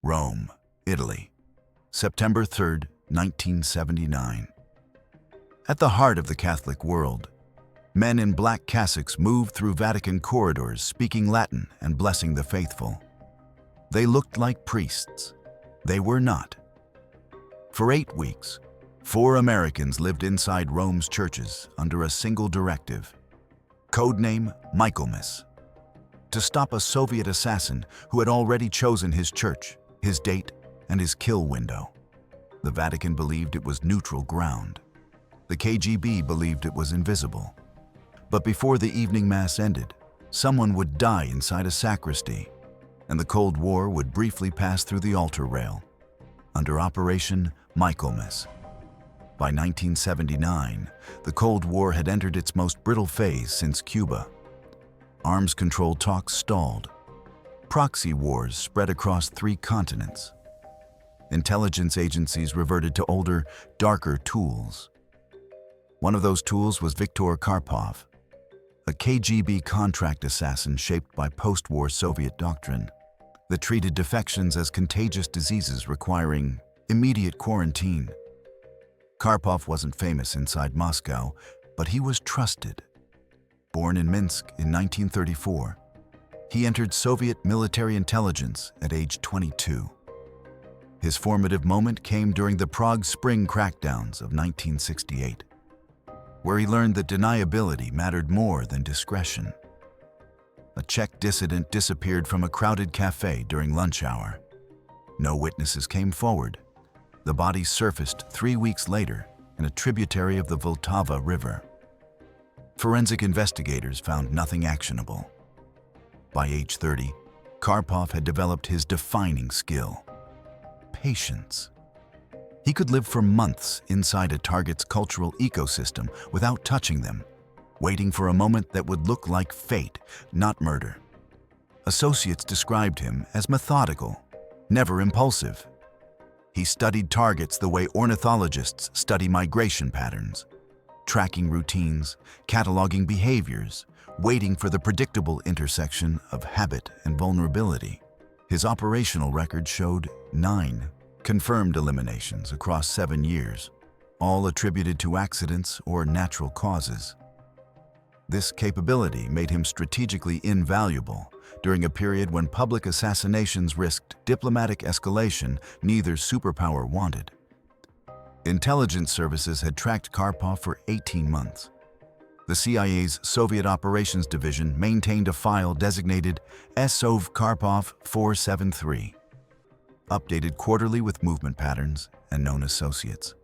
Rome, Italy, September 3, 1979. At the heart of the Catholic world, men in black cassocks moved through Vatican corridors speaking Latin and blessing the faithful. They looked like priests. They were not. For 8 weeks, 4 Americans lived inside Rome's churches under a single directive, codename Michaelmas, to stop a Soviet assassin who had already chosen his church, his date, and his kill window. The Vatican believed it was neutral ground. The KGB believed it was invisible. But before the evening mass ended, someone would die inside a sacristy, and the Cold War would briefly pass through the altar rail, under Operation Michaelmas. By 1979, the Cold War had entered its most brittle phase since Cuba. Arms control talks stalled. Proxy wars spread across 3 continents. Intelligence agencies reverted to older, darker tools. One of those tools was Viktor Karpov, a KGB contract assassin shaped by post-war Soviet doctrine that treated defections as contagious diseases requiring immediate quarantine. Karpov wasn't famous inside Moscow, but he was trusted. Born in Minsk in 1934, he entered Soviet military intelligence at age 22. His formative moment came during the Prague Spring crackdowns of 1968, where he learned that deniability mattered more than discretion. A Czech dissident disappeared from a crowded cafe during lunch hour. No witnesses came forward. The body surfaced 3 weeks later in a tributary of the Vltava River. Forensic investigators found nothing actionable. By age 30, Karpov had developed his defining skill: patience. He could live for months inside a target's cultural ecosystem without touching them, waiting for a moment that would look like fate, not murder. Associates described him as methodical, never impulsive. He studied targets the way ornithologists study migration patterns, tracking routines, cataloging behaviors, waiting for the predictable intersection of habit and vulnerability. His operational record showed 9 confirmed eliminations across 7 years, all attributed to accidents or natural causes. This capability made him strategically invaluable during a period when public assassinations risked diplomatic escalation neither superpower wanted. Intelligence services had tracked Karpov for 18 months. The CIA's Soviet Operations Division maintained a file designated SOV Karpov 473, updated quarterly with movement patterns and known associates.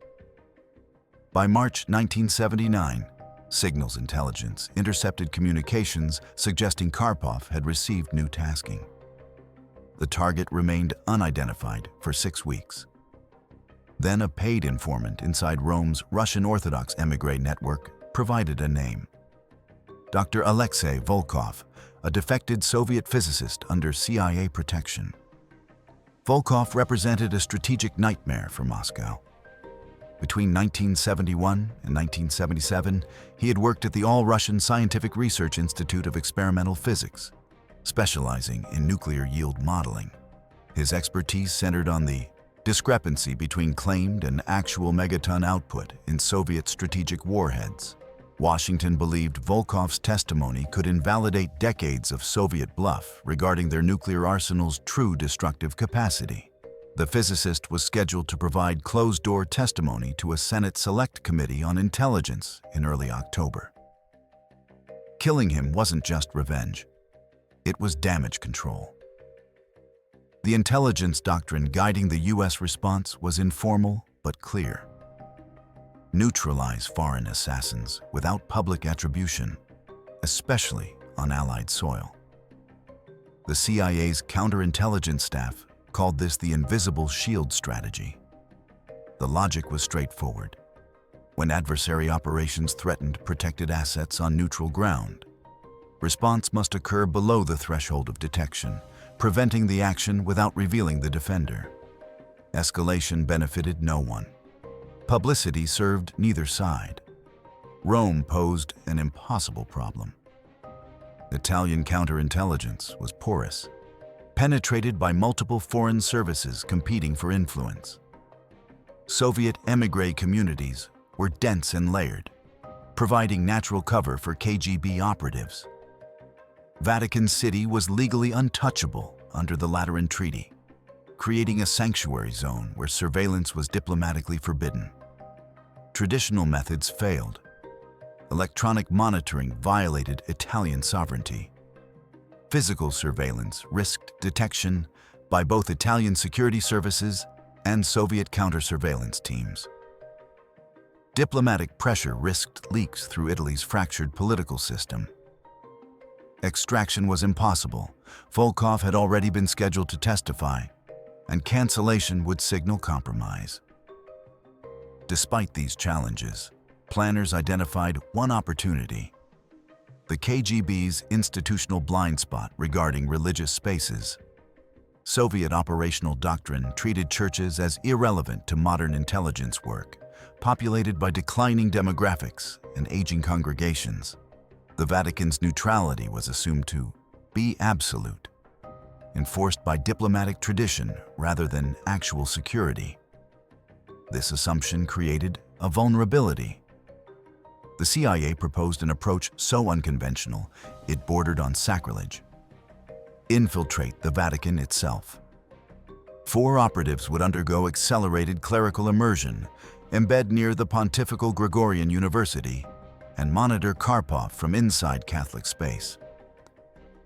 By March 1979, Signals Intelligence intercepted communications suggesting Karpov had received new tasking. The target remained unidentified for 6 weeks. Then a paid informant inside Rome's Russian Orthodox émigré network provided a name: Dr. Alexei Volkov, a defected Soviet physicist under CIA protection. Volkov represented a strategic nightmare for Moscow. Between 1971 and 1977, he had worked at the All-Russian Scientific Research Institute of Experimental Physics, specializing in nuclear yield modeling. His expertise centered on the discrepancy between claimed and actual megaton output in Soviet strategic warheads. Washington believed Volkov's testimony could invalidate decades of Soviet bluff regarding their nuclear arsenal's true destructive capacity. The physicist was scheduled to provide closed-door testimony to a Senate Select Committee on Intelligence in early October. Killing him wasn't just revenge. It was damage control. The intelligence doctrine guiding the U.S. response was informal but clear: neutralize foreign assassins without public attribution, especially on Allied soil. The CIA's counterintelligence staff called this the invisible shield strategy. The logic was straightforward. When adversary operations threatened protected assets on neutral ground, response must occur below the threshold of detection, preventing the action without revealing the defender. Escalation benefited no one. Publicity served neither side. Rome posed an impossible problem. Italian counterintelligence was porous. penetrated by multiple foreign services competing for influence. Soviet émigré communities were dense and layered, providing natural cover for KGB operatives. Vatican City was legally untouchable under the Lateran Treaty, creating a sanctuary zone where surveillance was diplomatically forbidden. Traditional methods failed. Electronic monitoring violated Italian sovereignty. Physical surveillance risked detection by both Italian security services and Soviet counter-surveillance teams. Diplomatic pressure risked leaks through Italy's fractured political system. Extraction was impossible. Volkov had already been scheduled to testify, and cancellation would signal compromise. Despite these challenges, planners identified one opportunity: the KGB's institutional blind spot regarding religious spaces. Soviet operational doctrine treated churches as irrelevant to modern intelligence work, populated by declining demographics and aging congregations. The Vatican's neutrality was assumed to be absolute, enforced by diplomatic tradition rather than actual security. This assumption created a vulnerability. The CIA proposed an approach so unconventional it bordered on sacrilege: infiltrate the Vatican itself. 4 operatives would undergo accelerated clerical immersion, embed near the Pontifical Gregorian University, and monitor Karpov from inside Catholic space.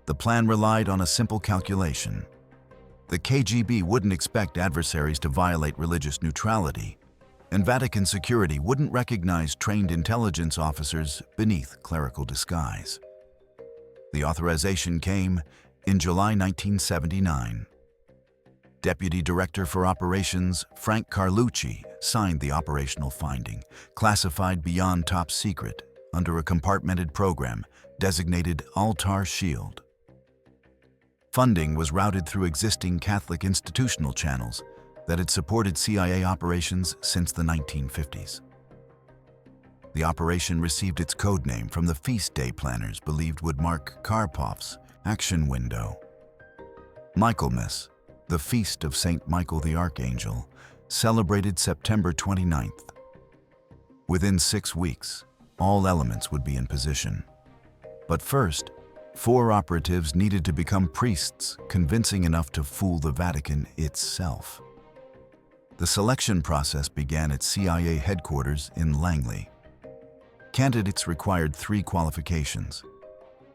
The plan relied on a simple calculation. The KGB wouldn't expect adversaries to violate religious neutrality, and Vatican security wouldn't recognize trained intelligence officers beneath clerical disguise. The authorization came in July 1979. Deputy Director for Operations Frank Carlucci signed the operational finding, classified beyond top secret, under a compartmented program designated Altar Shield. Funding was routed through existing Catholic institutional channels that had supported CIA operations since the 1950s. The operation received its code name from the feast day planners believed would mark Karpov's action window. Michaelmas, the feast of Saint Michael the Archangel, celebrated September 29th. Within 6 weeks, all elements would be in position. But first, 4 operatives needed to become priests, convincing enough to fool the Vatican itself. The selection process began at CIA headquarters in Langley. Candidates required 3 qualifications: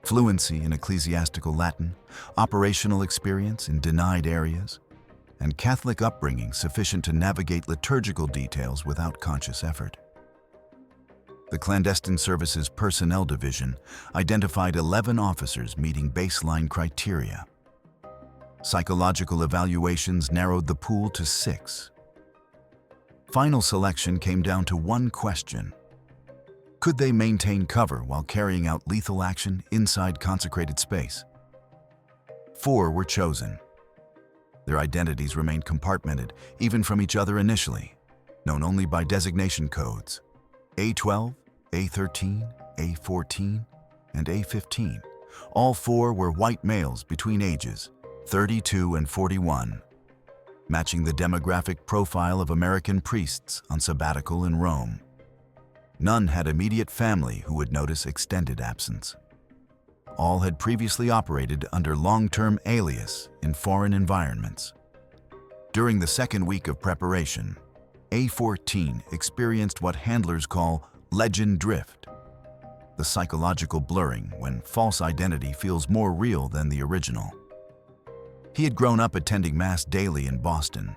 fluency in ecclesiastical Latin, operational experience in denied areas, and Catholic upbringing sufficient to navigate liturgical details without conscious effort. The Clandestine Services Personnel Division identified 11 officers meeting baseline criteria. Psychological evaluations narrowed the pool to 6. Final selection came down to one question: could they maintain cover while carrying out lethal action inside consecrated space? 4 were chosen. Their identities remained compartmented, even from each other initially, known only by designation codes: A12, A13, A14, and A15. All 4 were white males between ages 32 and 41, matching the demographic profile of American priests on sabbatical in Rome. None had immediate family who would notice extended absence. All had previously operated under long-term alias in foreign environments. During the second week of preparation, A14 experienced what handlers call legend drift, the psychological blurring when false identity feels more real than the original. He had grown up attending Mass daily in Boston,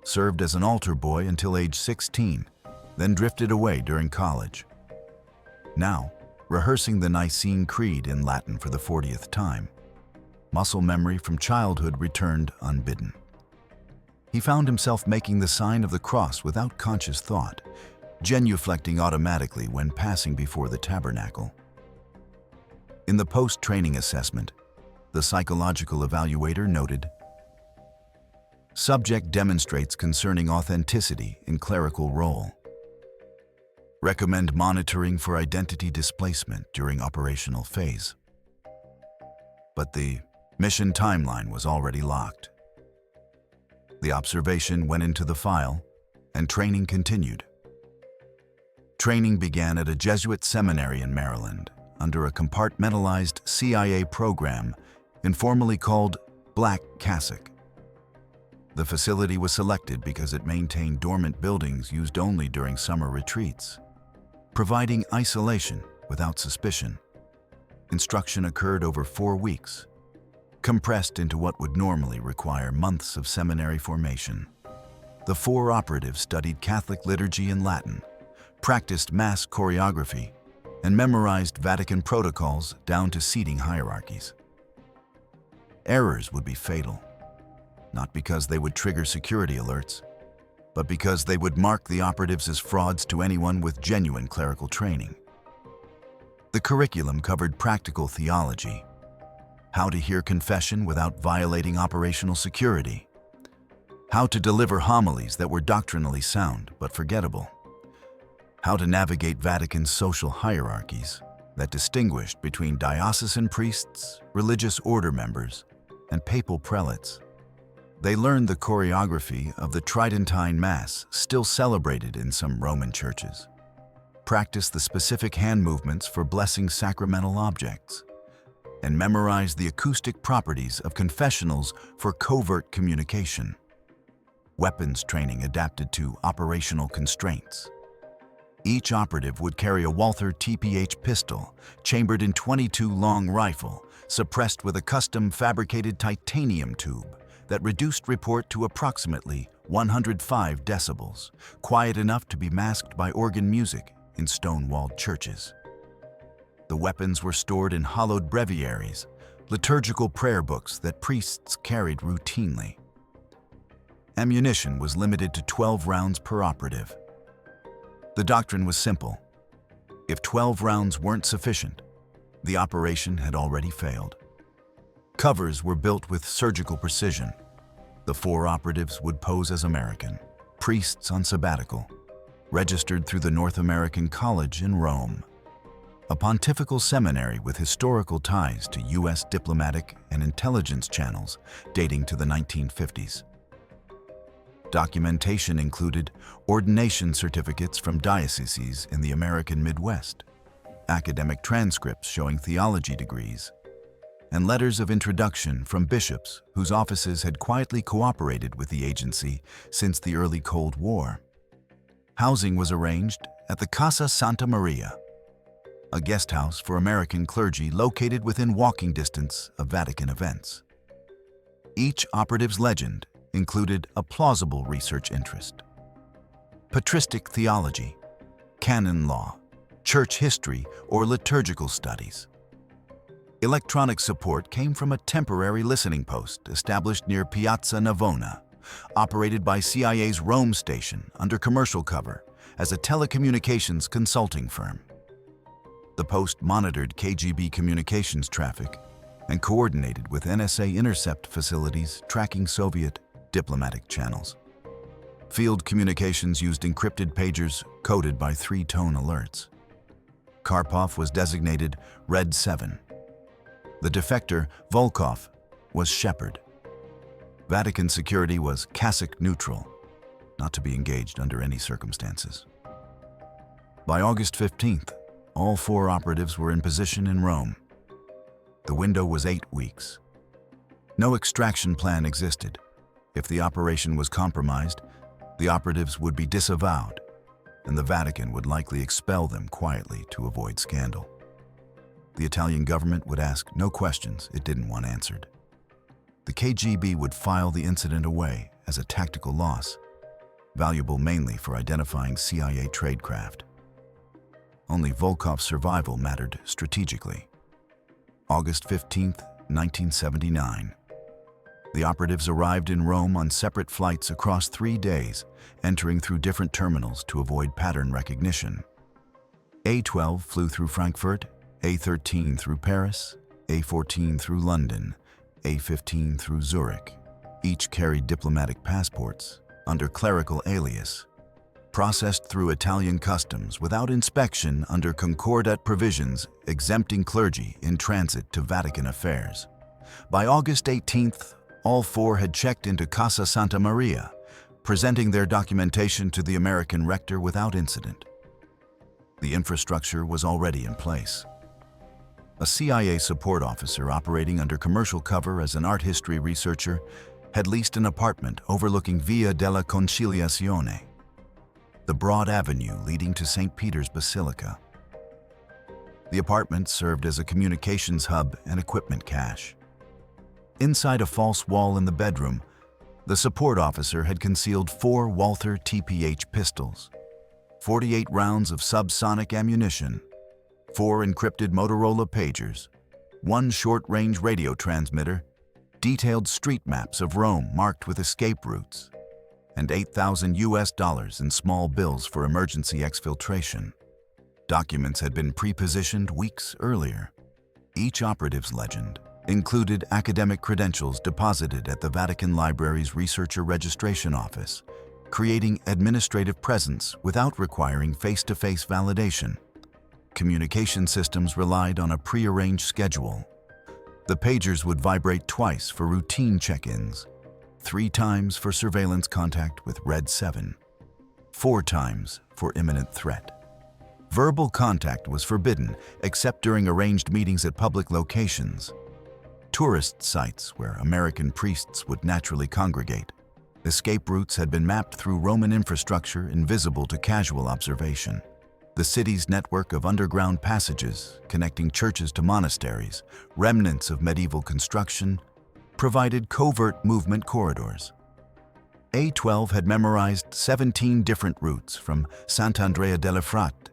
served as an altar boy until age 16, then drifted away during college. Now, rehearsing the Nicene Creed in Latin for the 40th time, muscle memory from childhood returned unbidden. He found himself making the sign of the cross without conscious thought, genuflecting automatically when passing before the tabernacle. In the post-training assessment, the psychological evaluator noted, "Subject demonstrates concerning authenticity in clerical role. Recommend monitoring for identity displacement during operational phase." But the Mission timeline was already locked. The observation went into the file, and training continued. Training began at a Jesuit seminary in Maryland under a compartmentalized CIA program informally called Black Cassock. The facility was selected because it maintained dormant buildings used only during summer retreats, providing isolation without suspicion. Instruction occurred over 4 weeks, compressed into what would normally require months of seminary formation. The 4 operatives studied Catholic liturgy in Latin, practiced Mass choreography, and memorized Vatican protocols down to seating hierarchies. Errors would be fatal, not because they would trigger security alerts, but because they would mark the operatives as frauds to anyone with genuine clerical training. The curriculum covered practical theology, how to hear confession without violating operational security, how to deliver homilies that were doctrinally sound but forgettable, how to navigate Vatican's social hierarchies that distinguished between diocesan priests, religious order members, and papal prelates. They learned the choreography of the Tridentine Mass still celebrated in some Roman churches, practiced the specific hand movements for blessing sacramental objects, and memorized the acoustic properties of confessionals for covert communication. Weapons training adapted to operational constraints. Each operative would carry a Walther TPH pistol, chambered in .22 long rifle, suppressed with a custom fabricated titanium tube that reduced report to approximately 105 decibels, quiet enough to be masked by organ music in stone-walled churches. The weapons were stored in hollowed breviaries, liturgical prayer books that priests carried routinely. Ammunition was limited to 12 rounds per operative. The doctrine was simple. If 12 rounds weren't sufficient, the operation had already failed. Covers were built with surgical precision. The 4 operatives would pose as American, priests on sabbatical, registered through the North American College in Rome, a pontifical seminary with historical ties to U.S. diplomatic and intelligence channels dating to the 1950s. Documentation included ordination certificates from dioceses in the American Midwest, academic transcripts showing theology degrees, and letters of introduction from bishops whose offices had quietly cooperated with the agency since the early Cold War. Housing was arranged at the Casa Santa Maria, a guest house for American clergy located within walking distance of Vatican events. Each operative's legend included a plausible research interest: patristic theology, canon law, church history, or liturgical studies. Electronic support came from a temporary listening post established near Piazza Navona, operated by CIA's Rome station under commercial cover as a telecommunications consulting firm. The post monitored KGB communications traffic and coordinated with NSA intercept facilities tracking Soviet diplomatic channels. Field communications used encrypted pagers coded by 3-tone alerts. Karpov was designated Red 7. The defector, Volkov, was Shepherd. Vatican security was cassock neutral, not to be engaged under any circumstances. By August 15th, all 4 operatives were in position in Rome. The window was 8 weeks. No extraction plan existed. If the operation was compromised, the operatives would be disavowed, and the Vatican would likely expel them quietly to avoid scandal. The Italian government would ask no questions it didn't want answered. The KGB would file the incident away as a tactical loss, valuable mainly for identifying CIA tradecraft. Only Volkov's survival mattered strategically. August 15, 1979. The operatives arrived in Rome on separate flights across 3 days, entering through different terminals to avoid pattern recognition. A12 flew through Frankfurt, A13 through Paris, A14 through London, A15 through Zurich. Each carried diplomatic passports under clerical alias, processed through Italian customs without inspection under Concordat provisions exempting clergy in transit to Vatican affairs. By August 18th, all four had checked into Casa Santa Maria, presenting their documentation to the American rector without incident. The infrastructure was already in place. A CIA support officer operating under commercial cover as an art history researcher had leased an apartment overlooking Via della Conciliazione, the broad avenue leading to St. Peter's Basilica. The apartment served as a communications hub and equipment cache. Inside a false wall in the bedroom, the support officer had concealed 4 Walther TPH pistols, 48 rounds of subsonic ammunition, 4 encrypted Motorola pagers, 1 short-range radio transmitter, detailed street maps of Rome marked with escape routes, and $8,000 in small bills for emergency exfiltration. Documents had been pre-positioned weeks earlier. Each operative's legend included academic credentials deposited at the Vatican Library's Researcher Registration Office, creating administrative presence without requiring face-to-face validation. Communication systems relied on a pre-arranged schedule. The pagers would vibrate twice for routine check-ins, 3 times for surveillance contact with Red 7, 4 times for imminent threat. Verbal contact was forbidden except during arranged meetings at public locations, tourist sites where American priests would naturally congregate. Escape routes had been mapped through Roman infrastructure invisible to casual observation. The city's network of underground passages connecting churches to monasteries, remnants of medieval construction, provided covert movement corridors. A12 had memorized 17 different routes from Sant'Andrea delle Fratte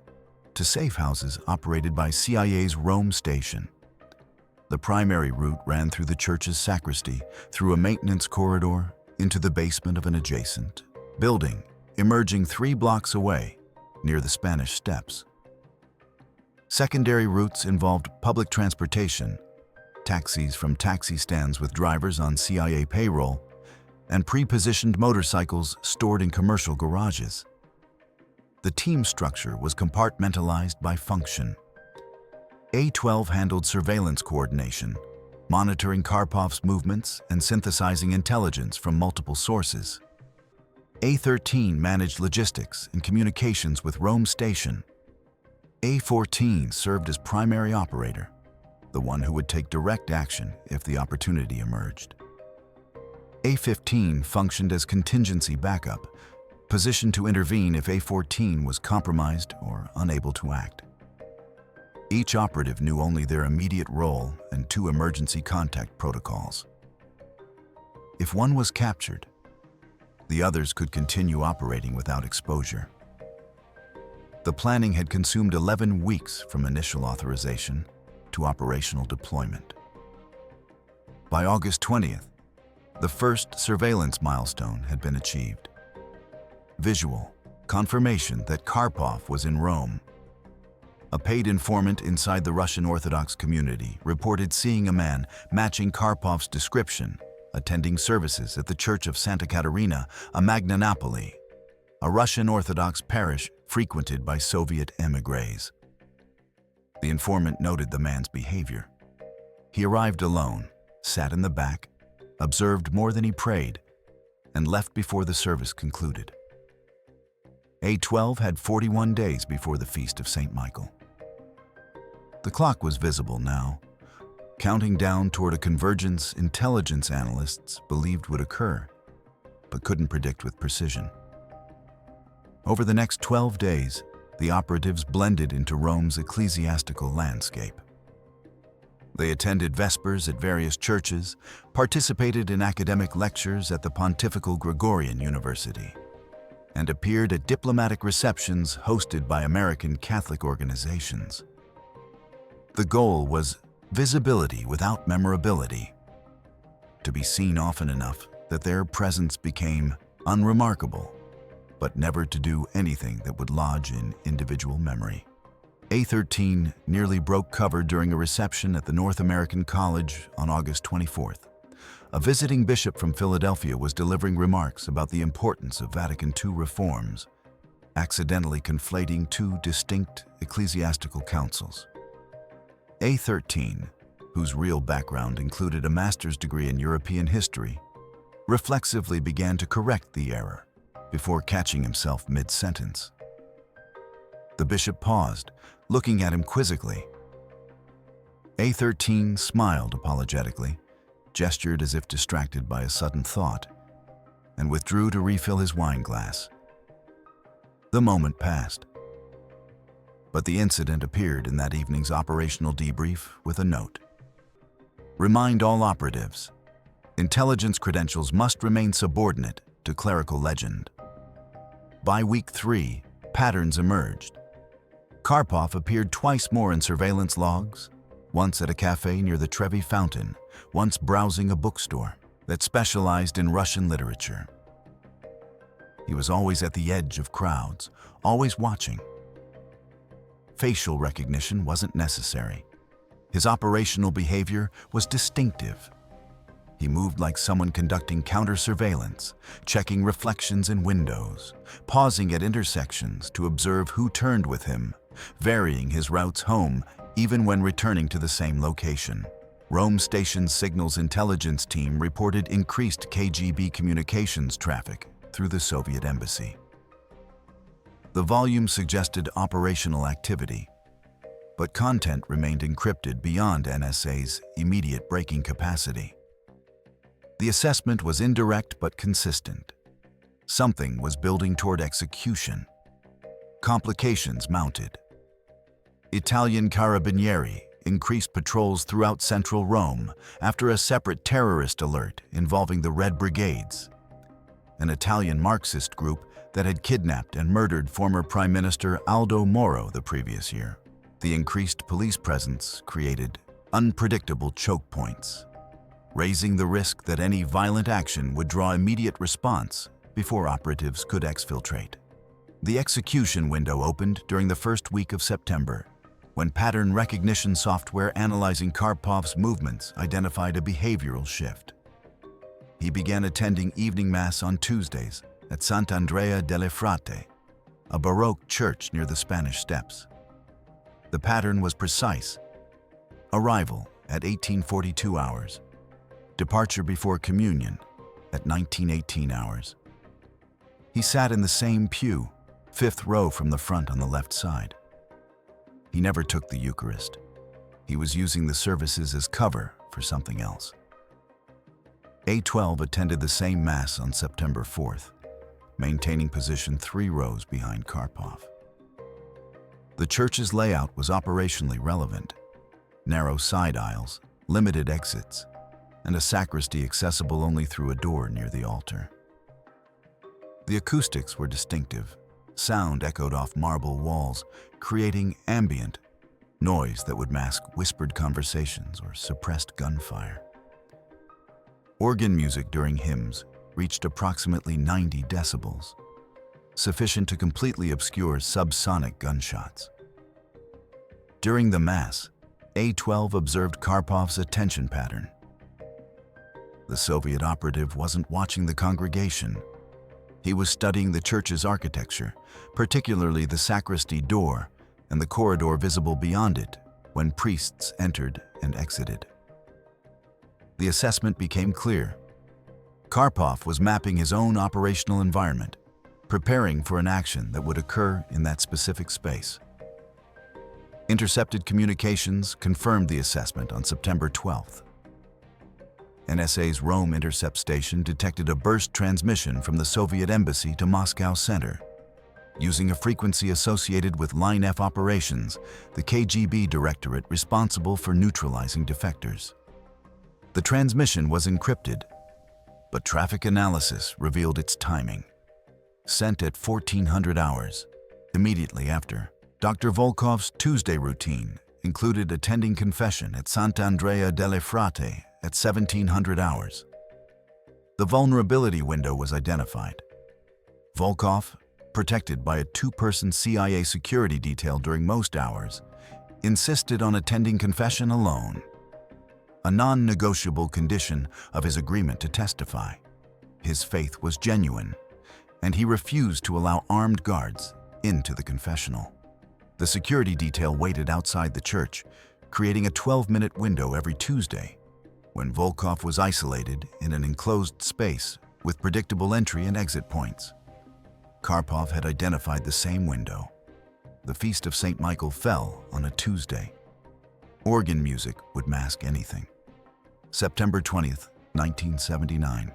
to safe houses operated by CIA's Rome station. The primary route ran through the church's sacristy, through a maintenance corridor, into the basement of an adjacent building, emerging 3 blocks away, near the Spanish Steps. Secondary routes involved public transportation, taxis from taxi stands with drivers on CIA payroll, and pre-positioned motorcycles stored in commercial garages. The team structure was compartmentalized by function. A12 handled surveillance coordination, monitoring Karpov's movements and synthesizing intelligence from multiple sources. A13 managed logistics and communications with Rome Station. A14 served as primary operator, the one who would take direct action if the opportunity emerged. A15 functioned as contingency backup, positioned to intervene if A14 was compromised or unable to act. Each operative knew only their immediate role and 2 emergency contact protocols. If one was captured, the others could continue operating without exposure. The planning had consumed 11 weeks from initial authorization to operational deployment. By August 20th, the first surveillance milestone had been achieved. Visual confirmation that Karpov was in Rome. A paid informant inside the Russian Orthodox community reported seeing a man matching Karpov's description attending services at the Church of Santa Caterina, a Magna Napoli, a Russian Orthodox parish frequented by Soviet émigrés. The informant noted the man's behavior. He arrived alone, sat in the back, observed more than he prayed, and left before the service concluded. A12 had 41 days before the Feast of St. Michael. The clock was visible now, counting down toward a convergence intelligence analysts believed would occur, but couldn't predict with precision. Over the next 12 days, the operatives blended into Rome's ecclesiastical landscape. They attended Vespers at various churches, participated in academic lectures at the Pontifical Gregorian University, and appeared at diplomatic receptions hosted by American Catholic organizations. The goal was visibility without memorability, to be seen often enough that their presence became unremarkable, but never to do anything that would lodge in individual memory. A13 nearly broke cover during a reception at the North American College on August 24th. A visiting bishop from Philadelphia was delivering remarks about the importance of Vatican II reforms, accidentally conflating 2 distinct ecclesiastical councils. A13, whose real background included a master's degree in European history, reflexively began to correct the error before catching himself mid-sentence. The bishop paused, looking at him quizzically. A13 smiled apologetically, gestured as if distracted by a sudden thought, and withdrew to refill his wine glass. The moment passed. But the incident appeared in that evening's operational debrief with a note. Remind all operatives, intelligence credentials must remain subordinate to clerical legend. By week 3, patterns emerged. Karpov appeared twice more in surveillance logs, once at a cafe near the Trevi Fountain, once browsing a bookstore that specialized in Russian literature. He was always at the edge of crowds, always watching. Facial recognition wasn't necessary. His operational behavior was distinctive. He moved like someone conducting counter-surveillance, checking reflections in windows, pausing at intersections to observe who turned with him, varying his routes home even when returning to the same location. Rome Station's signals intelligence team reported increased KGB communications traffic through the Soviet embassy. The volume suggested operational activity, but content remained encrypted beyond NSA's immediate breaking capacity. The assessment was indirect but consistent. Something was building toward execution. Complications mounted. Italian carabinieri increased patrols throughout central Rome after a separate terrorist alert involving the Red Brigades, an Italian Marxist group that had kidnapped and murdered former Prime Minister Aldo Moro the previous year. The increased police presence created unpredictable choke points, raising the risk that any violent action would draw immediate response before operatives could exfiltrate. The execution window opened during the first week of September, when pattern recognition software analyzing Karpov's movements identified a behavioral shift. He began attending evening mass on Tuesdays at Sant'Andrea delle Fratte, a Baroque church near the Spanish Steps. The pattern was precise. Arrival at 1842 hours. Departure before communion at 1918 hours. He sat in the same pew, 5th row from the front on the left side. He never took the Eucharist. He was using the services as cover for something else. A12 attended the same Mass on September 4th, maintaining position 3 rows behind Karpov. The church's layout was operationally relevant. Narrow side aisles, limited exits, and a sacristy accessible only through a door near the altar. The acoustics were distinctive. Sound echoed off marble walls, creating ambient noise that would mask whispered conversations or suppressed gunfire. Organ music during hymns reached approximately 90 decibels, sufficient to completely obscure subsonic gunshots. During the Mass, A12 observed Karpov's attention pattern. The Soviet operative wasn't watching the congregation. He was studying the church's architecture, particularly the sacristy door and the corridor visible beyond it when priests entered and exited. The assessment became clear. Karpov was mapping his own operational environment, preparing for an action that would occur in that specific space. Intercepted communications confirmed the assessment on September 12th. NSA's Rome intercept station detected a burst transmission from the Soviet embassy to Moscow Center. Using a frequency associated with Line F operations, the KGB directorate responsible for neutralizing defectors. The transmission was encrypted, but traffic analysis revealed its timing. Sent at 1400 hours, immediately after, Dr. Volkov's Tuesday routine included attending confession at Sant'Andrea delle Fratte at 1700 hours. The vulnerability window was identified. Volkov, protected by a 2-person CIA security detail during most hours, insisted on attending confession alone, a non-negotiable condition of his agreement to testify. His faith was genuine, and he refused to allow armed guards into the confessional. The security detail waited outside the church, creating a 12-minute window every Tuesday, when Volkov was isolated in an enclosed space with predictable entry and exit points. Karpov had identified the same window. The feast of St. Michael fell on a Tuesday. Organ music would mask anything. September 20th, 1979.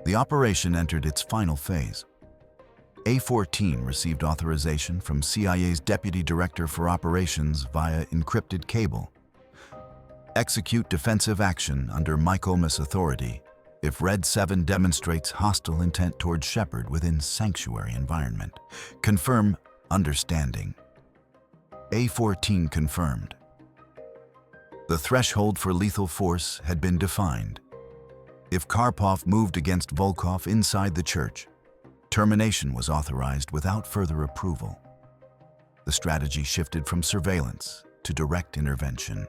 The operation entered its final phase. A-14 received authorization from CIA's Deputy Director for Operations via encrypted cable. Execute defensive action under Michaelmas authority if Red 7 demonstrates hostile intent toward Shepherd within sanctuary environment. Confirm understanding. A-14 confirmed. The threshold for lethal force had been defined. If Karpov moved against Volkov inside the church, termination was authorized without further approval. The strategy shifted from surveillance to direct intervention.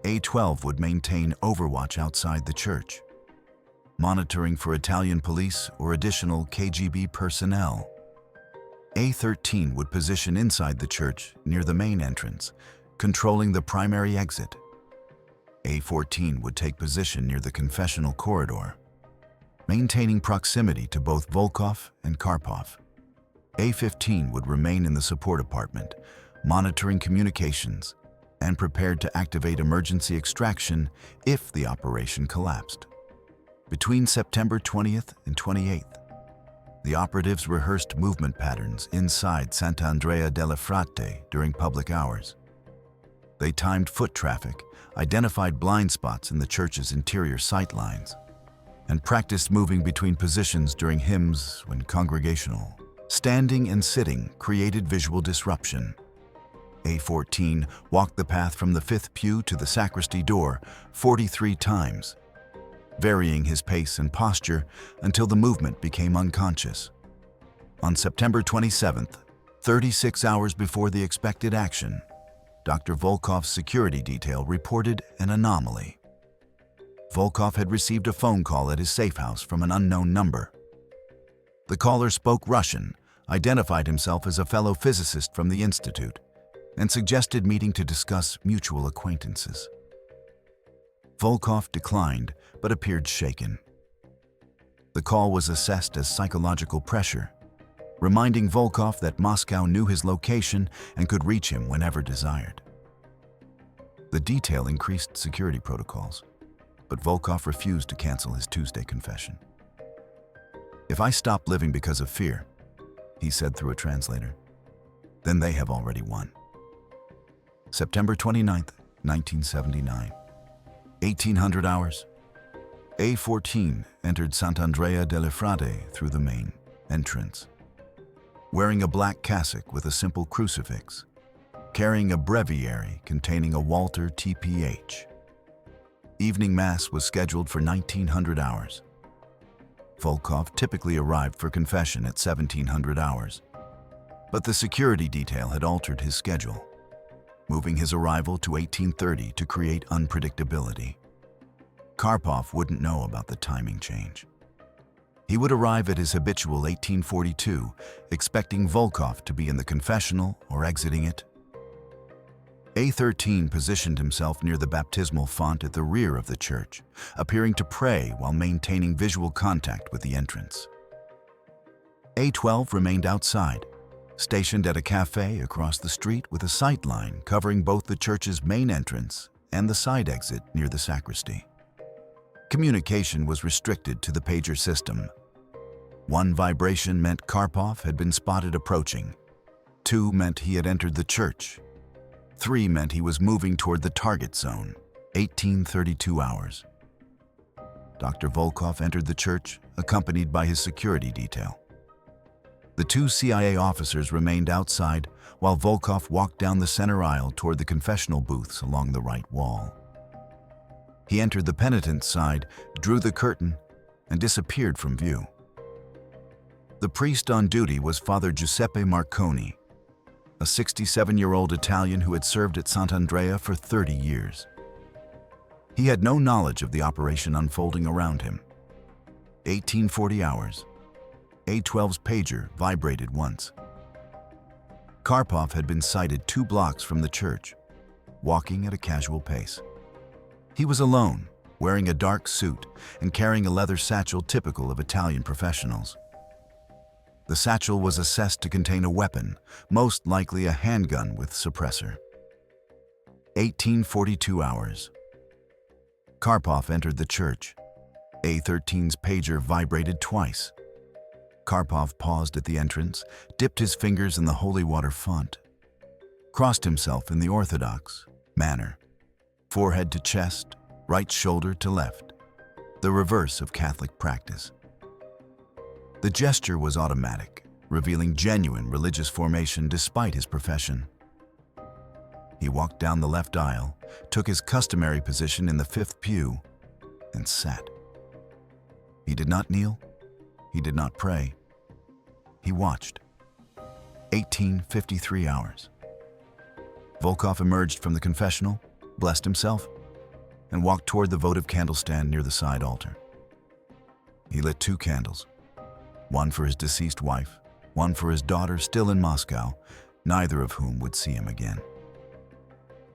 A-12 would maintain overwatch outside the church, monitoring for Italian police or additional KGB personnel. A-13 would position inside the church near the main entrance, controlling the primary exit. A-14 would take position near the confessional corridor, maintaining proximity to both Volkov and Karpov. A-15 would remain in the support apartment, monitoring communications, and prepared to activate emergency extraction if the operation collapsed. Between September 20th and 28th, the operatives rehearsed movement patterns inside Sant'Andrea delle Fratte during public hours. They timed foot traffic, identified blind spots in the church's interior sightlines, and practiced moving between positions during hymns when congregational. Standing and sitting created visual disruption. A-14 walked the path from the fifth pew to the sacristy door 43 times, varying his pace and posture until the movement became unconscious. On September 27th, 36 hours before the expected action, Dr. Volkov's security detail reported an anomaly. Volkov had received a phone call at his safe house from an unknown number. The caller spoke Russian, identified himself as a fellow physicist from the institute, and suggested meeting to discuss mutual acquaintances. Volkov declined, but appeared shaken. The call was assessed as psychological pressure, reminding Volkov that Moscow knew his location and could reach him whenever desired. The detail increased security protocols, but Volkov refused to cancel his Tuesday confession. "If I stop living because of fear," he said through a translator, "then they have already won." September 29th, 1979. 1800 hours. A-14 entered Sant'Andrea delle Fratte through the main entrance. Wearing a black cassock with a simple crucifix, carrying a breviary containing a Walter TPH. Evening Mass was scheduled for 1900 hours. Volkov typically arrived for confession at 1700 hours, but the security detail had altered his schedule, moving his arrival to 1830 to create unpredictability. Karpov wouldn't know about the timing change. He would arrive at his habitual 1842, expecting Volkov to be in the confessional or exiting it. A-13 positioned himself near the baptismal font at the rear of the church, appearing to pray while maintaining visual contact with the entrance. A-12 remained outside, stationed at a cafe across the street with a sight line covering both the church's main entrance and the side exit near the sacristy. Communication was restricted to the pager system. 1 vibration meant Karpov had been spotted approaching. 2 meant he had entered the church. 3 meant he was moving toward the target zone, 1832 hours. Dr. Volkov entered the church, accompanied by his security detail. The 2 CIA officers remained outside, while Volkov walked down the center aisle toward the confessional booths along the right wall. He entered the penitent's side, drew the curtain, and disappeared from view. The priest on duty was Father Giuseppe Marconi, a 67-year-old Italian who had served at Sant'Andrea for 30 years. He had no knowledge of the operation unfolding around him. 1840 hours. A-12's pager vibrated once. Karpov had been sighted 2 blocks from the church. walking at a casual pace. He was alone, wearing a dark suit and carrying a leather satchel typical of Italian professionals. The satchel was assessed to contain a weapon, most likely a handgun with suppressor. 1842 hours. Karpov entered the church. A13's pager vibrated twice. Karpov paused at the entrance, dipped his fingers in the holy water font, crossed himself in the Orthodox manner, forehead to chest, right shoulder to left, the reverse of Catholic practice. The gesture was automatic, revealing genuine religious formation despite his profession. He walked down the left aisle, took his customary position in the fifth pew, and sat. He did not kneel. He did not pray. He watched. 1853 hours. Volkov emerged from the confessional, blessed himself, and walked toward the votive candlestand near the side altar. He lit 2 candles, one for his deceased wife, one for his daughter still in Moscow, neither of whom would see him again.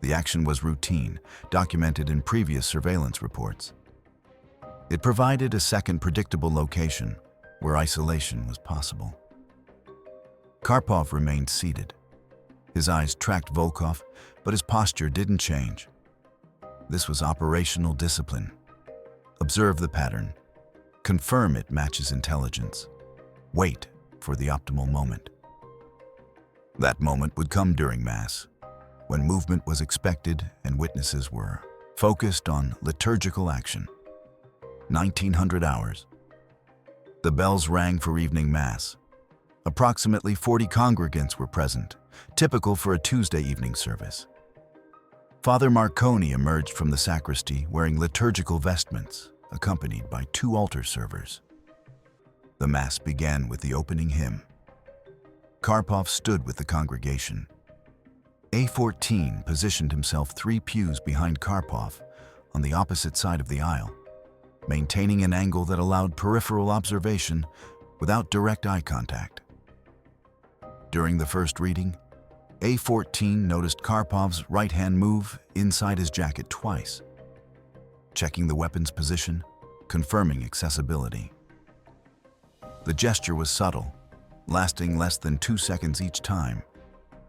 The action was routine, documented in previous surveillance reports. It provided a second predictable location where isolation was possible. Karpov remained seated. His eyes tracked Volkov, but his posture didn't change. This was operational discipline. Observe the pattern. Confirm it matches intelligence. Wait for the optimal moment. That moment would come during Mass, when movement was expected and witnesses were focused on liturgical action. 1900 hours. The bells rang for evening Mass. Approximately 40 congregants were present, typical for a Tuesday evening service. Father Marconi emerged from the sacristy wearing liturgical vestments, accompanied by 2 altar servers. The Mass began with the opening hymn. Karpov stood with the congregation. A14 positioned himself 3 pews behind Karpov on the opposite side of the aisle, maintaining an angle that allowed peripheral observation without direct eye contact. During the first reading, A14 noticed Karpov's right hand move inside his jacket twice, checking the weapon's position, confirming accessibility. The gesture was subtle, lasting less than 2 seconds each time,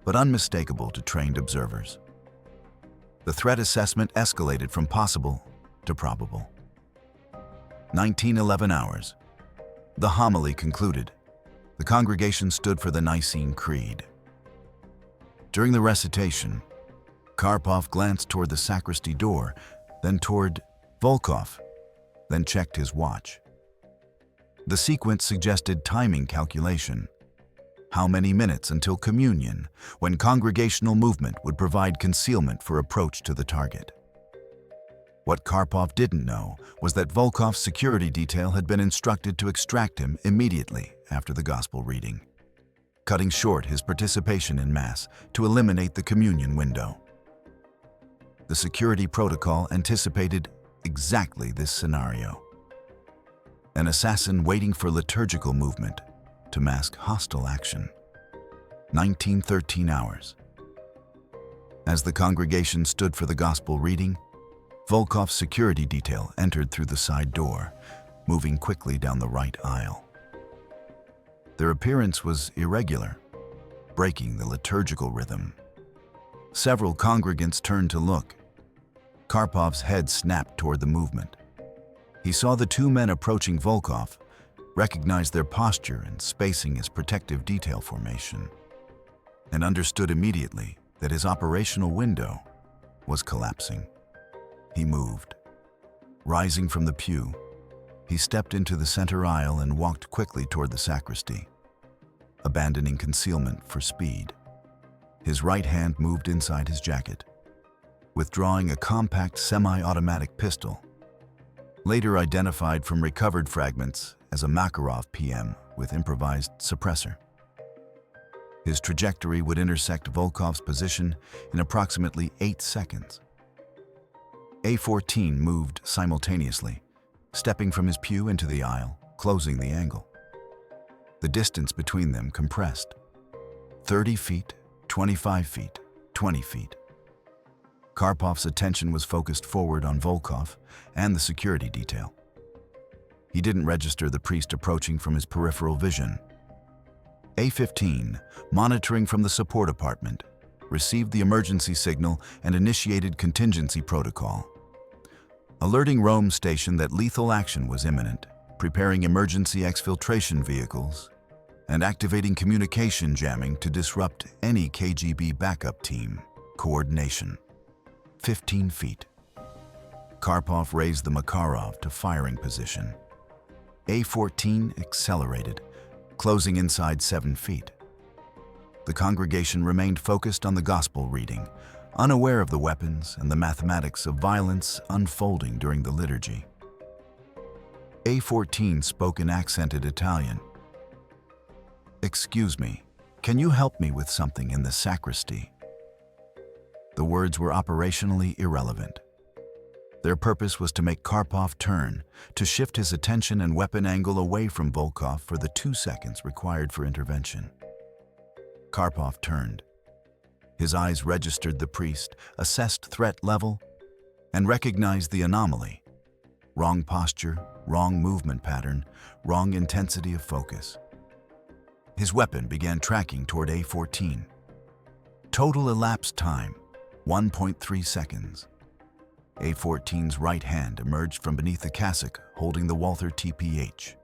but unmistakable to trained observers. The threat assessment escalated from possible to probable. 1911 hours. The homily concluded. The congregation stood for the Nicene Creed. During the recitation, Karpov glanced toward the sacristy door, then toward Volkov, then checked his watch. The sequence suggested timing calculation. How many minutes until communion, when congregational movement would provide concealment for approach to the target? What Karpov didn't know was that Volkov's security detail had been instructed to extract him immediately after the gospel reading, cutting short his participation in Mass to eliminate the communion window. The security protocol anticipated exactly this scenario. An assassin waiting for liturgical movement to mask hostile action. 1913 hours. As the congregation stood for the gospel reading, Volkov's security detail entered through the side door, moving quickly down the right aisle. Their appearance was irregular, breaking the liturgical rhythm. Several congregants turned to look. Karpov's head snapped toward the movement. He saw the 2 men approaching Volkov, recognized their posture and spacing as protective detail formation, and understood immediately that his operational window was collapsing. He moved. Rising from the pew, he stepped into the center aisle and walked quickly toward the sacristy, abandoning concealment for speed. His right hand moved inside his jacket, withdrawing a compact semi-automatic pistol, later identified from recovered fragments as a Makarov PM with improvised suppressor. His trajectory would intersect Volkov's position in approximately 8 seconds. A14 moved simultaneously, stepping from his pew into the aisle, closing the angle. The distance between them compressed. 30 feet, 25 feet, 20 feet. Karpov's attention was focused forward on Volkov and the security detail. He didn't register the priest approaching from his peripheral vision. A-15, monitoring from the support apartment, received the emergency signal and initiated contingency protocol, alerting Rome station that lethal action was imminent, preparing emergency exfiltration vehicles, and activating communication jamming to disrupt any KGB backup team. Coordination. 15 feet. Karpov raised the Makarov to firing position. A-14 accelerated, closing inside 7 feet. The congregation remained focused on the gospel reading, unaware of the weapons and the mathematics of violence unfolding during the liturgy. A-14 spoke in accented Italian. "Excuse me, can you help me with something in the sacristy?" The words were operationally irrelevant. Their purpose was to make Karpov turn, to shift his attention and weapon angle away from Volkov for the 2 seconds required for intervention. Karpov turned. His eyes registered the priest, assessed threat level, and recognized the anomaly. Wrong posture, wrong movement pattern, wrong intensity of focus. His weapon began tracking toward A-14. Total elapsed time, 1.3 seconds. A-14's right hand emerged from beneath the cassock, holding the Walther TPH.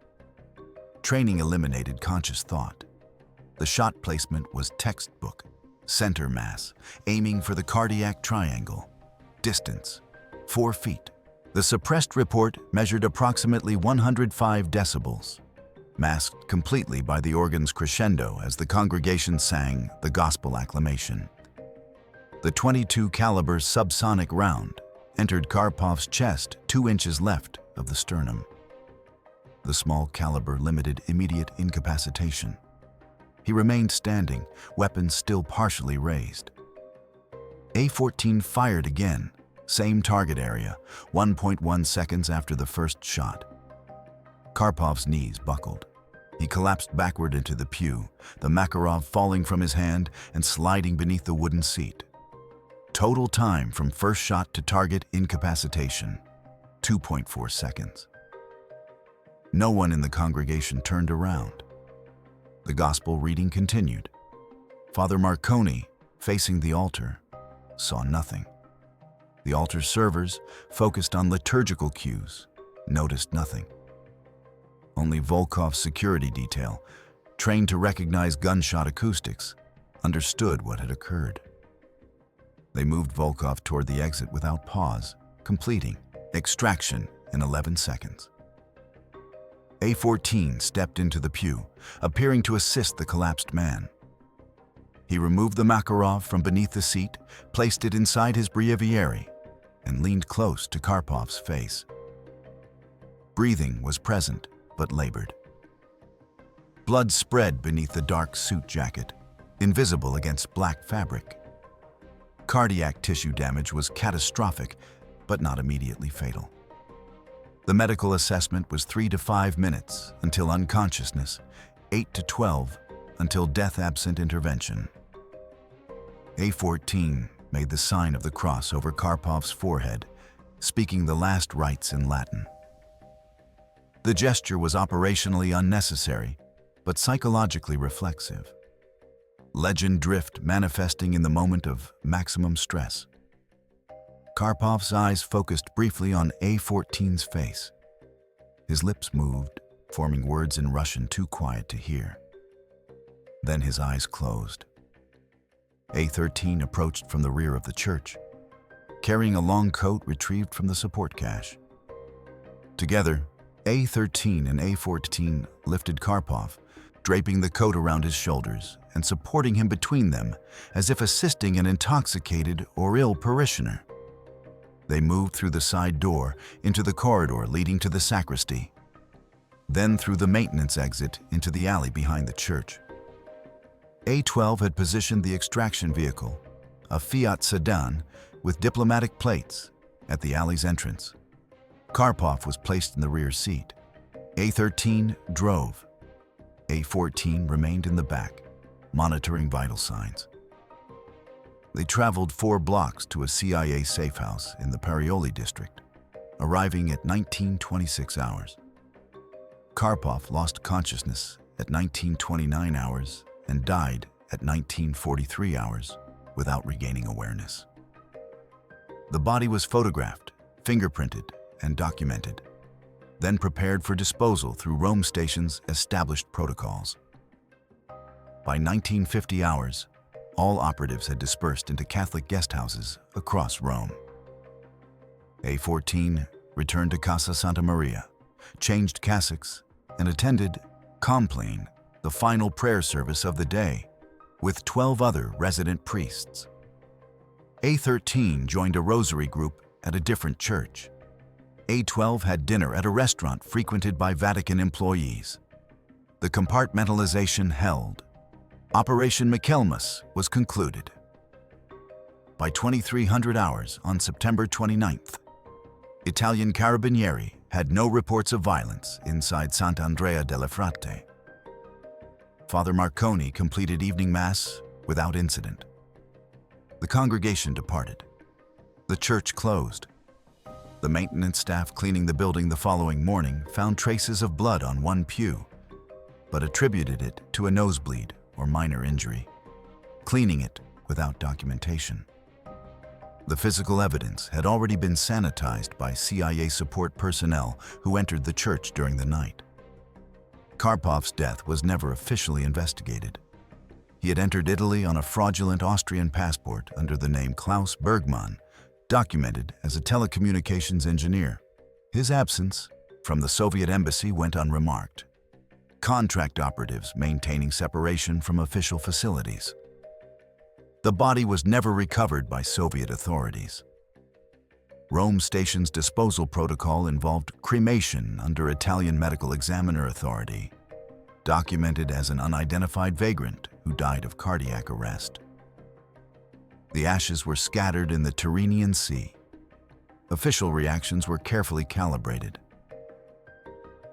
Training eliminated conscious thought. The shot placement was textbook. Center mass, aiming for the cardiac triangle. Distance, 4 feet. The suppressed report measured approximately 105 decibels, masked completely by the organ's crescendo as the congregation sang the gospel acclamation. The .22 caliber subsonic round entered Karpov's chest 2 inches left of the sternum. The small caliber limited immediate incapacitation. He remained standing, weapon still partially raised. A-14 fired again, same target area, 1.1 seconds after the first shot. Karpov's knees buckled. He collapsed backward into the pew, the Makarov falling from his hand and sliding beneath the wooden seat. Total time from first shot to target incapacitation, 2.4 seconds. No one in the congregation turned around. The gospel reading continued. Father Marconi, facing the altar, saw nothing. The altar servers, focused on liturgical cues, noticed nothing. Only Volkov's security detail, trained to recognize gunshot acoustics, understood what had occurred. They moved Volkov toward the exit without pause, completing extraction in 11 seconds. A-14 stepped into the pew, appearing to assist the collapsed man. He removed the Makarov from beneath the seat, placed it inside his breviary, and leaned close to Karpov's face. Breathing was present, but labored. Blood spread beneath the dark suit jacket, invisible against black fabric. Cardiac tissue damage was catastrophic, but not immediately fatal. The medical assessment was 3 to 5 minutes until unconsciousness, 8 to 12 until death absent intervention. A-14 made the sign of the cross over Karpov's forehead, speaking the last rites in Latin. The gesture was operationally unnecessary, but psychologically reflexive. Legend drift manifesting in the moment of maximum stress. Karpov's eyes focused briefly on A-14's face. His lips moved, forming words in Russian too quiet to hear. Then his eyes closed. A-13 approached from the rear of the church, carrying a long coat retrieved from the support cache. Together, A-13 and A-14 lifted Karpov, draping the coat around his shoulders and supporting him between them as if assisting an intoxicated or ill parishioner. They moved through the side door into the corridor leading to the sacristy, then through the maintenance exit into the alley behind the church. A-12 had positioned the extraction vehicle, a Fiat sedan with diplomatic plates, at the alley's entrance. Karpov was placed in the rear seat. A-13 drove. A-14 remained in the back, monitoring vital signs. They traveled 4 blocks to a CIA safe house in the Parioli district, arriving at 19:26 hours. Karpov lost consciousness at 19:29 hours and died at 19:43 hours without regaining awareness. The body was photographed, fingerprinted, and documented, then prepared for disposal through Rome Station's established protocols. By 1950 hours, all operatives had dispersed into Catholic guest houses across Rome. A14 returned to Casa Santa Maria, changed cassocks, and attended Compline, the final prayer service of the day, with 12 other resident priests. A13 joined a rosary group at a different church. A12 had dinner at a restaurant frequented by Vatican employees. The compartmentalization held. Operation Michaelmas was concluded. By 2300 hours on September 29th, Italian Carabinieri had no reports of violence inside Sant'Andrea delle Fratte. Father Marconi completed evening mass without incident. The congregation departed. The church closed. The maintenance staff cleaning the building the following morning found traces of blood on one pew, but attributed it to a nosebleed or minor injury, cleaning it without documentation. The physical evidence had already been sanitized by CIA support personnel who entered the church during the night. Karpov's death was never officially investigated. He had entered Italy on a fraudulent Austrian passport under the name Klaus Bergmann, documented as a telecommunications engineer. His absence from the Soviet embassy went unremarked. Contract operatives maintaining separation from official facilities. The body was never recovered by Soviet authorities. Rome Station's disposal protocol involved cremation under Italian Medical Examiner Authority, documented as an unidentified vagrant who died of cardiac arrest. The ashes were scattered in the Tyrrhenian Sea. Official reactions were carefully calibrated.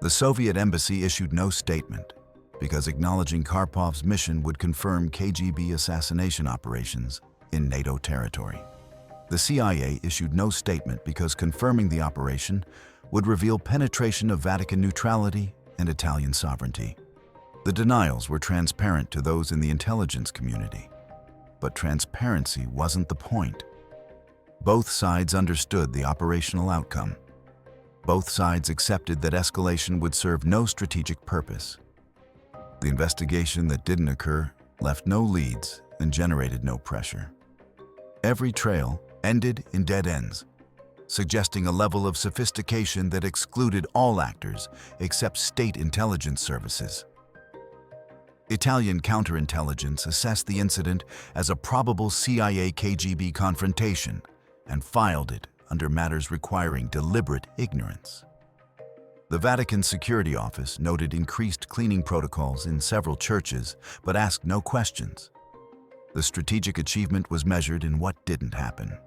The Soviet embassy issued no statement because acknowledging Karpov's mission would confirm KGB assassination operations in NATO territory. The CIA issued no statement because confirming the operation would reveal penetration of Vatican neutrality and Italian sovereignty. The denials were transparent to those in the intelligence community, but transparency wasn't the point. Both sides understood the operational outcome. Both sides accepted that escalation would serve no strategic purpose. The investigation that didn't occur left no leads and generated no pressure. Every trail ended in dead ends, suggesting a level of sophistication that excluded all actors except state intelligence services. Italian counterintelligence assessed the incident as a probable CIA-KGB confrontation and filed it under matters requiring deliberate ignorance. The Vatican Security Office noted increased cleaning protocols in several churches, but asked no questions. The strategic achievement was measured in what didn't happen.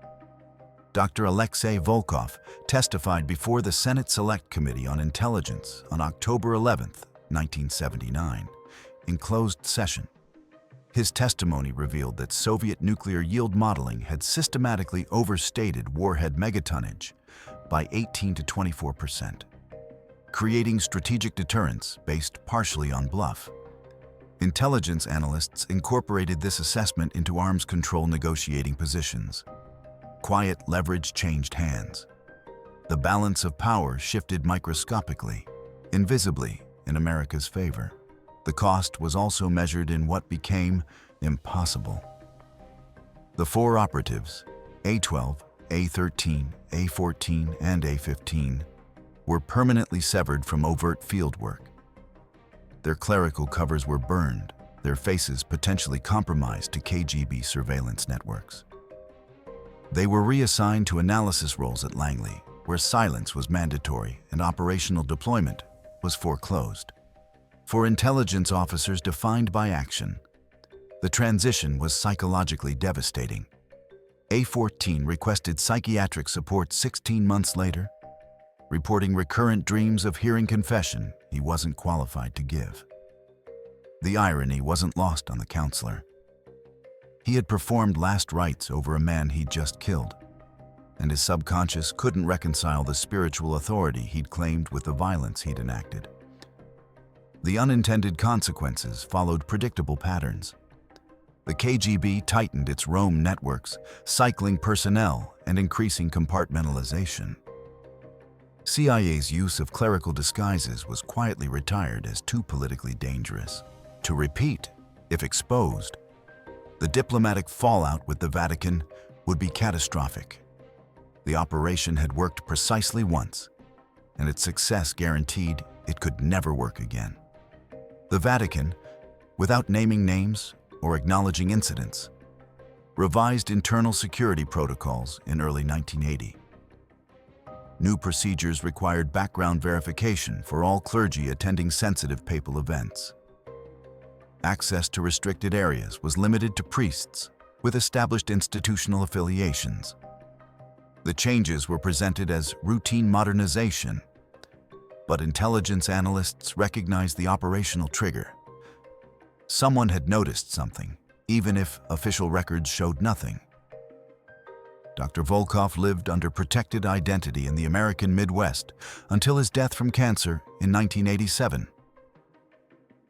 Dr. Alexei Volkov testified before the Senate Select Committee on Intelligence on October 11, 1979, in closed session. His testimony revealed that Soviet nuclear yield modeling had systematically overstated warhead megatonnage by 18 to 24%, creating strategic deterrence based partially on bluff. Intelligence analysts incorporated this assessment into arms control negotiating positions. Quiet leverage changed hands. The balance of power shifted microscopically, invisibly in America's favor. The cost was also measured in what became impossible. The 4 operatives, A12, A13, A14, and A15, were permanently severed from overt field work. Their clerical covers were burned, their faces potentially compromised to KGB surveillance networks. They were reassigned to analysis roles at Langley, where silence was mandatory and operational deployment was foreclosed. For intelligence officers defined by action, the transition was psychologically devastating. A14 requested psychiatric support 16 months later, reporting recurrent dreams of hearing confession he wasn't qualified to give. The irony wasn't lost on the counselor. He had performed last rites over a man he'd just killed, and his subconscious couldn't reconcile the spiritual authority he'd claimed with the violence he'd enacted. The unintended consequences followed predictable patterns. The KGB tightened its roam networks, cycling personnel and increasing compartmentalization. CIA's use of clerical disguises was quietly retired as too politically dangerous. To repeat, if exposed, the diplomatic fallout with the Vatican would be catastrophic. The operation had worked precisely once, and its success guaranteed it could never work again. The Vatican, without naming names or acknowledging incidents, revised internal security protocols in early 1980. New procedures required background verification for all clergy attending sensitive papal events. Access to restricted areas was limited to priests with established institutional affiliations. The changes were presented as routine modernization, but intelligence analysts recognized the operational trigger. Someone had noticed something, even if official records showed nothing. Dr. Volkov lived under protected identity in the American Midwest until his death from cancer in 1987.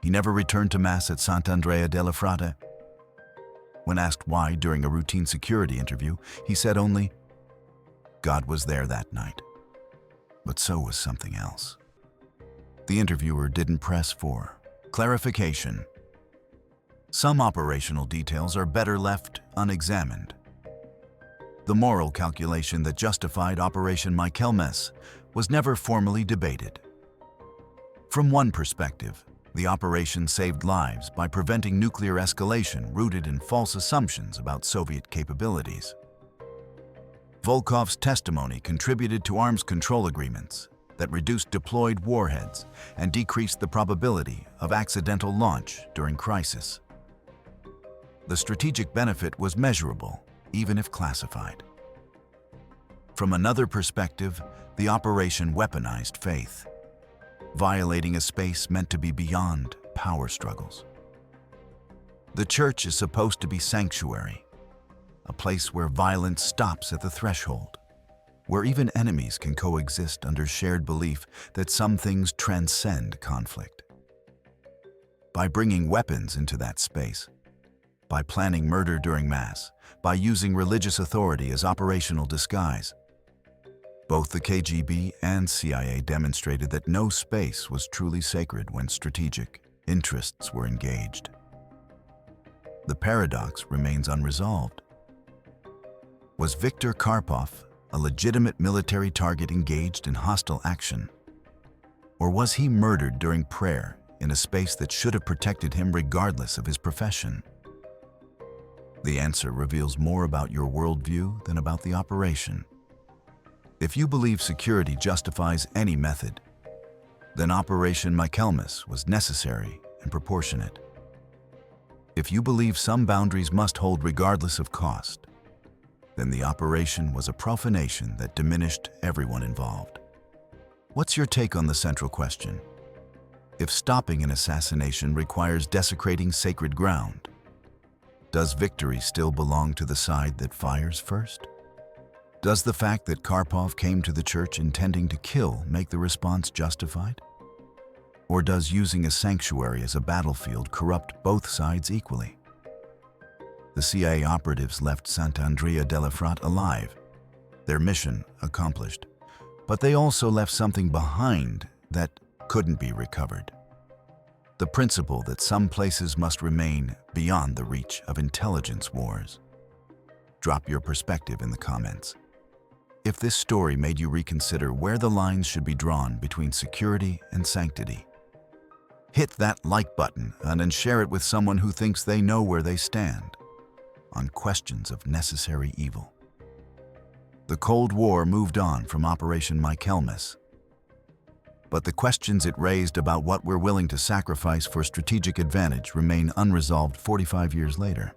He never returned to Mass at Sant'Andrea delle Fratte. When asked why during a routine security interview, he said only, "God was there that night." But so was something else. The interviewer didn't press for clarification. Some operational details are better left unexamined. The moral calculation that justified Operation Michaelmas was never formally debated. From one perspective, the operation saved lives by preventing nuclear escalation rooted in false assumptions about Soviet capabilities. Volkov's testimony contributed to arms control agreements that reduced deployed warheads and decreased the probability of accidental launch during crisis. The strategic benefit was measurable, even if classified. From another perspective, the operation weaponized faith, violating a space meant to be beyond power struggles. The church is supposed to be sanctuary, a place where violence stops at the threshold, where even enemies can coexist under shared belief that some things transcend conflict. By bringing weapons into that space, by planning murder during Mass, by using religious authority as operational disguise, both the KGB and CIA demonstrated that no space was truly sacred when strategic interests were engaged. The paradox remains unresolved. Was Viktor Karpov a legitimate military target engaged in hostile action? Or was he murdered during prayer in a space that should have protected him regardless of his profession? The answer reveals more about your worldview than about the operation. If you believe security justifies any method, then Operation Michaelmas was necessary and proportionate. If you believe some boundaries must hold regardless of cost, then the operation was a profanation that diminished everyone involved. What's your take on the central question? If stopping an assassination requires desecrating sacred ground, does victory still belong to the side that fires first? Does the fact that Karpov came to the church intending to kill make the response justified? Or does using a sanctuary as a battlefield corrupt both sides equally? The CIA operatives left Sant'Andrea delle Fratte alive, their mission accomplished, but they also left something behind that couldn't be recovered. The principle that some places must remain beyond the reach of intelligence wars. Drop your perspective in the comments. If this story made you reconsider where the lines should be drawn between security and sanctity, hit that like button and then share it with someone who thinks they know where they stand on questions of necessary evil. The Cold War moved on from Operation Michaelmas, but the questions it raised about what we're willing to sacrifice for strategic advantage remain unresolved 45 years later.